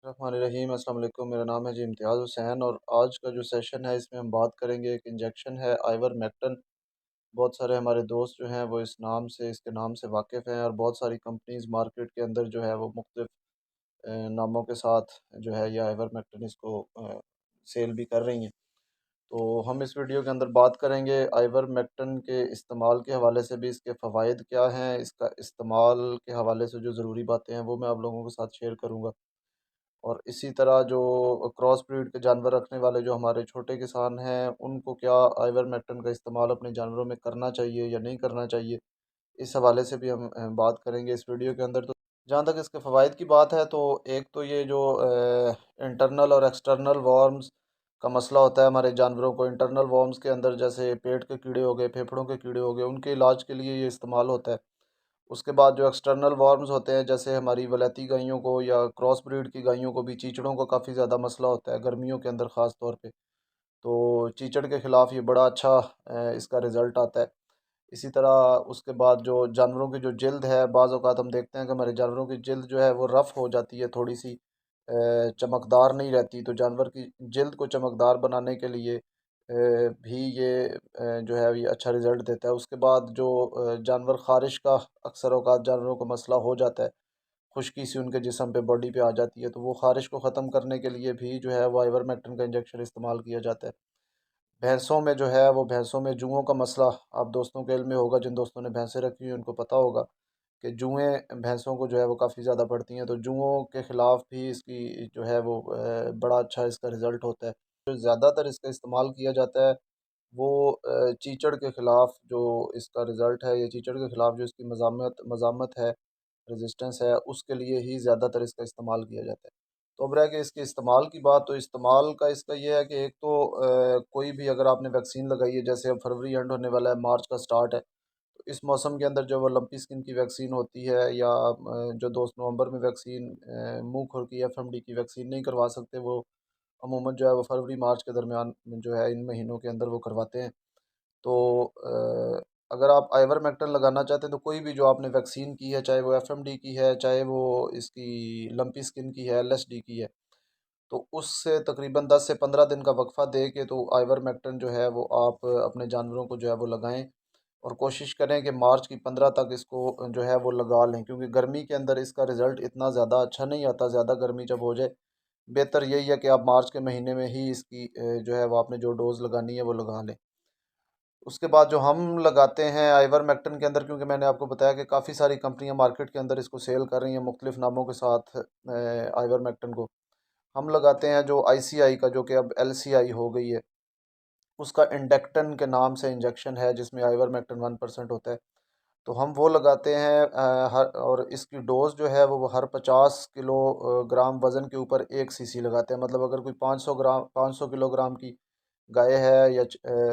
रहीम अस्सलाम वालेकुम। मेरा नाम है जी इम्तियाज़ हुसैन और आज का जो सेशन है इसमें हम बात करेंगे एक इंजेक्शन है आइवरमेक्टिन। बहुत सारे हमारे दोस्त जो हैं वो इसके नाम से वाकिफ़ हैं और बहुत सारी कंपनीज़ मार्केट के अंदर जो है वो मुख्तलिफ नामों के साथ जो है ये आइवरमेक्टिन इसको सेल भी कर रही हैं। तो हम इस वीडियो के अंदर बात करेंगे आइवरमेक्टिन के इस्तेमाल के हवाले से भी, इसके फ़वाइद क्या हैं, इसका इस्तेमाल के हवाले से जो ज़रूरी बातें हैं वो मैं आप लोगों के साथ शेयर करूँगा। और इसी तरह जो क्रॉस ब्रीड के जानवर रखने वाले जो हमारे छोटे किसान हैं, उनको क्या आइवरमेक्टिन का इस्तेमाल अपने जानवरों में करना चाहिए या नहीं करना चाहिए, इस हवाले से भी हम बात करेंगे इस वीडियो के अंदर। तो जहाँ तक इसके फ़वाइद की बात है तो एक तो ये जो इंटरनल और एक्सटर्नल वर्म्स का मसला होता है हमारे जानवरों को, इंटरनल वर्म्स के अंदर जैसे पेट के कीड़े हो गए, फेफड़ों के कीड़े हो गए, उनके इलाज के लिए ये इस्तेमाल होता है। उसके बाद जो एक्सटर्नल वर्म्स होते हैं जैसे हमारी वलैती गायों को या क्रॉस ब्रीड की गायों को भी चीचड़ों का काफ़ी ज़्यादा मसला होता है गर्मियों के अंदर ख़ास तौर पे। तो चीचड़ के ख़िलाफ़ ये बड़ा अच्छा इसका रिज़ल्ट आता है। इसी तरह उसके बाद जो जानवरों की जो जिल्द है, बाज़ औक़ात हम देखते हैं कि हमारे जानवरों की जिल्द जो है वो रफ़ हो जाती है, थोड़ी सी चमकदार नहीं रहती। तो जानवर की जिल्द को चमकदार बनाने के लिए भी ये जो है ये अच्छा रिज़ल्ट देता है। उसके बाद जो जानवर ख़ारिश का अक्सर औक़ात जानवरों को मसला हो जाता है, खुश्की सी उनके जिस्म पे, बॉडी पे आ जाती है, तो वो ख़ारिश को ख़त्म करने के लिए भी जो है वो आइवरमेक्टिन का इंजेक्शन इस्तेमाल किया जाता है। भैंसों में जो है वो भैंसों में जुओं का मसला आप दोस्तों के इल्म में होगा, जिन दोस्तों ने भैंसें रखी हुई हैं उनको पता होगा कि जुएँ भैंसों को जो है वो काफ़ी ज़्यादा बढ़ती हैं। तो जुओं के ख़िलाफ़ भी इसकी जो है वो बड़ा अच्छा इसका रिज़ल्ट होता है। जो ज़्यादातर इसका इस्तेमाल किया जाता है वो चीचड़ के ख़िलाफ़ जो इसका रिज़ल्ट है, ये चीचड़ के ख़िलाफ़ जो इसकी मज़ामत मज़ामत है, रेजिस्टेंस है, उसके लिए ही ज़्यादातर इसका इस्तेमाल किया जाता है। तो अब रह गई इसके इस्तेमाल की बात, तो इस्तेमाल का इसका ये है कि एक तो कोई भी अगर आपने वैक्सीन लगाई है, जैसे अब फरवरी एंड होने वाला है, मार्च का स्टार्ट है, तो इस मौसम के अंदर जो वो लंपी स्किन की वैक्सीन होती है या जो दोस्त नवंबर में वैक्सीन मुँह खुर की एफएमडी की वैक्सीन नहीं करवा सकते, वो अमूमन जो है वो फरवरी मार्च के दरमियान जो है इन महीनों के अंदर वो करवाते हैं। तो अगर आप आइवरमेक्टिन लगाना चाहते हैं तो कोई भी जो आपने वैक्सीन की है, चाहे वो एफएमडी की है, चाहे वो इसकी लंपी स्किन की है, एलएसडी की है, तो उससे तकरीबन 10 से 15 दिन का वक्फ़ा दे के तो आइवरमेक्टिन जो है वो आप अपने जानवरों को जो है वो लगाएं और कोशिश करें कि मार्च की 15 तक इसको जो है वो लगा लें, क्योंकि गर्मी के अंदर इसका रिज़ल्ट इतना ज़्यादा अच्छा नहीं आता। ज़्यादा गर्मी जब हो जाए, बेहतर यही है कि आप मार्च के महीने में ही इसकी जो है वो आपने जो डोज़ लगानी है वो लगा लें। उसके बाद जो हम लगाते हैं आइवरमेक्टिन के अंदर, क्योंकि मैंने आपको बताया कि काफ़ी सारी कंपनियां मार्केट के अंदर इसको सेल कर रही हैं मुख्तलिफ नामों के साथ आइवरमेक्टिन को। हम लगाते हैं जो आईसीआई का, जो कि अब एलसीआई हो गई है, उसका इंडेक्टन के नाम से इंजेक्शन है जिसमें आइवरमेक्टिन 1% होता है। तो हम वो लगाते हैं हर, और इसकी डोज़ जो है वो हर 50 ग्राम वज़न के ऊपर 1 सीसी लगाते हैं। मतलब अगर कोई 500 किलोग्राम की गाय है या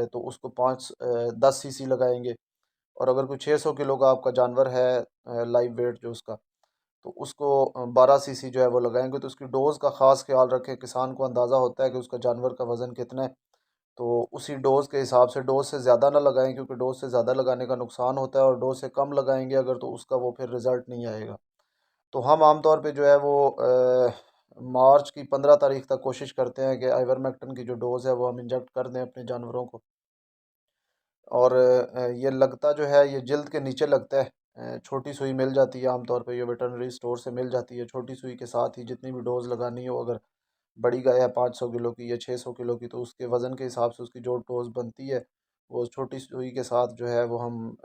तो उसको 10 सीसी लगाएंगे। और अगर कोई 600 किलो का आपका जानवर है, लाइव वेट जो उसका, तो उसको 12 सीसी जो है वो लगाएंगे। तो उसकी डोज़ का ख़ास ख्याल रखें। किसान को अंदाज़ा होता है कि उसका जानवर का वज़न कितना है, तो उसी डोज़ के हिसाब से, डोज़ से ज़्यादा ना लगाएं, क्योंकि डोज़ से ज़्यादा लगाने का नुकसान होता है, और डोज़ से कम लगाएंगे अगर, तो उसका वो फिर रिज़ल्ट नहीं आएगा। तो हम आम तौर पे जो है वो मार्च की 15 तारीख तक कोशिश करते हैं कि आइवरमेक्टिन की जो डोज़ है वो हम इंजेक्ट कर दें अपने जानवरों को। और ये लगता जो है ये जिल्द के नीचे लगता है। छोटी सुई मिल जाती है आम तौर पे, ये वेटरनरी स्टोर से मिल जाती है। छोटी सुई के साथ ही जितनी भी डोज़ लगानी हो, अगर बड़ी गाय है 500 किलो की या 600 किलो की, तो उसके वज़न के हिसाब से उसकी जो डोज़ बनती है वो छोटी सुई के साथ जो है वो हम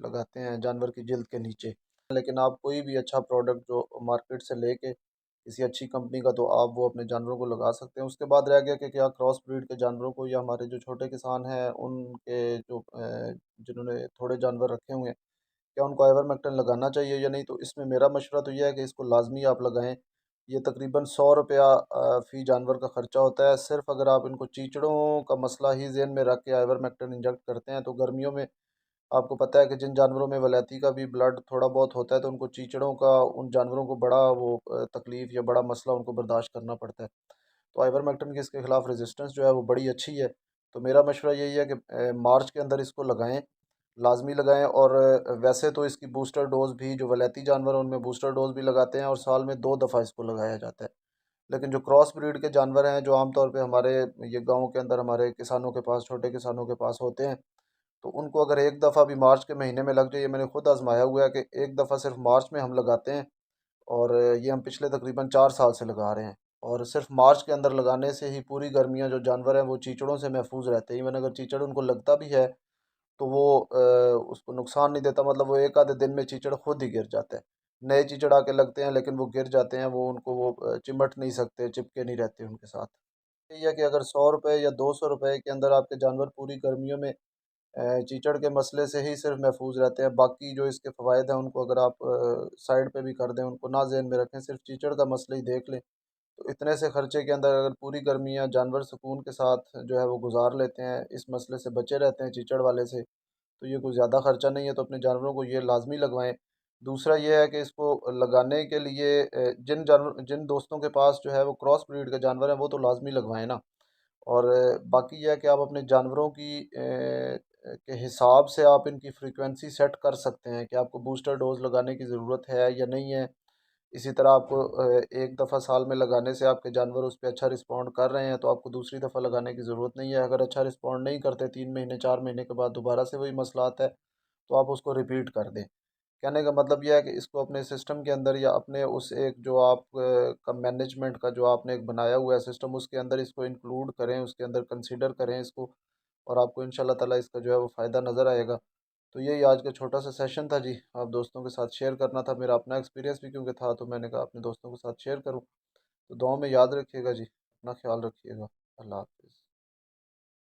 लगाते हैं जानवर की जिल्द के नीचे। लेकिन आप कोई भी अच्छा प्रोडक्ट जो मार्केट से लेके किसी अच्छी कंपनी का, तो आप वो अपने जानवरों को लगा सकते हैं। उसके बाद रह गया कि क्या क्रॉस ब्रीड के जानवरों को या हमारे जो छोटे किसान हैं उनके जो जिन्होंने थोड़े जानवर रखे हुए हैं, क्या उनको आइवरमेक्टिन लगाना चाहिए या नहीं। तो इसमें मेरा मशवरा तो यह है कि इसको लाजमी आप लगाएं। ये तकरीबन 100 रुपया फ़ी जानवर का ख़र्चा होता है। सिर्फ अगर आप इनको चीचड़ों का मसला ही ज़हन में रख के आइवरमेक्टिन इंजेक्ट करते हैं, तो गर्मियों में आपको पता है कि जिन जानवरों में वलैती का भी ब्लड थोड़ा बहुत होता है, तो उनको चीचड़ों का, उन जानवरों को बड़ा वो तकलीफ़ या बड़ा मसला उनको बर्दाश्त करना पड़ता है। तो आइवरमेक्टिन की इसके खिलाफ रेजिस्टेंस जो है वो बड़ी अच्छी है। तो मेरा मशवरा यही है कि मार्च के अंदर इसको लगाएं, लाजमी लगाएं। और वैसे तो इसकी बूस्टर डोज़ भी, जो वलैती जानवर हैं उनमें बूस्टर डोज़ भी लगाते हैं और साल में 2 दफ़ा इसको लगाया जाता है। लेकिन जो क्रॉस ब्रीड के जानवर हैं, जो आमतौर पे हमारे ये गाँव के अंदर हमारे किसानों के पास, छोटे किसानों के पास होते हैं, तो उनको अगर एक दफ़ा भी मार्च के महीने में लग जाए, ये मैंने खुद आजमाया हुआ है कि एक दफ़ा सिर्फ मार्च में हम लगाते हैं, और ये हम पिछले तकरीबन 4 साल से लगा रहे हैं। और सिर्फ मार्च के अंदर लगाने से ही पूरी गर्मियाँ जो जानवर हैं वो चीचड़ों से महफूज रहते हैं। इवन अगर चीचड़ उनको लगता भी है तो वो उसको नुकसान नहीं देता, मतलब वो एक आधे दिन में चीचड़ खुद ही गिर जाता है। नए चीचड़ आके लगते हैं लेकिन वो गिर जाते हैं, वो उनको वो चिमट नहीं सकते, चिपके नहीं रहते उनके साथ। यही है कि अगर 100 रुपये या 200 रुपये के अंदर आपके जानवर पूरी गर्मियों में कीचड़ के मसले से ही सिर्फ महफूज रहते हैं, बाकी जो इसके फ़वाइद हैं उनको अगर आप साइड पे भी कर दें, उनको ना ज़हन में रखें, सिर्फ कीचड़ का मसला ही देख लें, तो इतने से खर्चे के अंदर अगर पूरी गर्मियाँ जानवर सुकून के साथ जो है वो गुजार लेते हैं, इस मसले से बचे रहते हैं कीचड़ वाले से, तो ये कोई ज़्यादा खर्चा नहीं है, तो अपने जानवरों को ये लाजमी लगवाएं। दूसरा ये है कि इसको लगाने के लिए जिन दोस्तों के पास जो है वो क्रॉस ब्रीड के जानवर हैं वो तो लाजमी लगवाएं ना। और बाकी ये है कि आप अपने जानवरों की के हिसाब से आप इनकी फ्रीक्वेंसी सेट कर सकते हैं कि आपको बूस्टर डोज लगाने की ज़रूरत है या नहीं है। इसी तरह आपको एक दफ़ा साल में लगाने से आपके जानवर उस पे अच्छा रिस्पॉन्ड कर रहे हैं तो आपको दूसरी दफ़ा लगाने की ज़रूरत नहीं है। अगर अच्छा रिस्पॉन्ड नहीं करते, 3 महीने 4 महीने के बाद दोबारा से वही मसला आता है, तो आप उसको रिपीट कर दें। कहने का मतलब यह है कि इसको अपने सिस्टम के अंदर या अपने उस एक जो आप का मैनेजमेंट का जो आपने एक बनाया हुआ है सिस्टम, उसके अंदर इसको इंक्लूड करें, उसके अंदर कंसीडर करें इसको, और आपको इंशाल्लाह ताला इसका जो है वो फ़ायदा नज़र आएगा। तो यही आज का छोटा सा सेशन था जी, आप दोस्तों के साथ शेयर करना था, मेरा अपना एक्सपीरियंस भी क्योंकि था तो मैंने कहा अपने दोस्तों के साथ शेयर करूँ। तो दुआ में याद रखिएगा जी, अपना ख्याल रखिएगा। अल्लाह हाफ़िज़।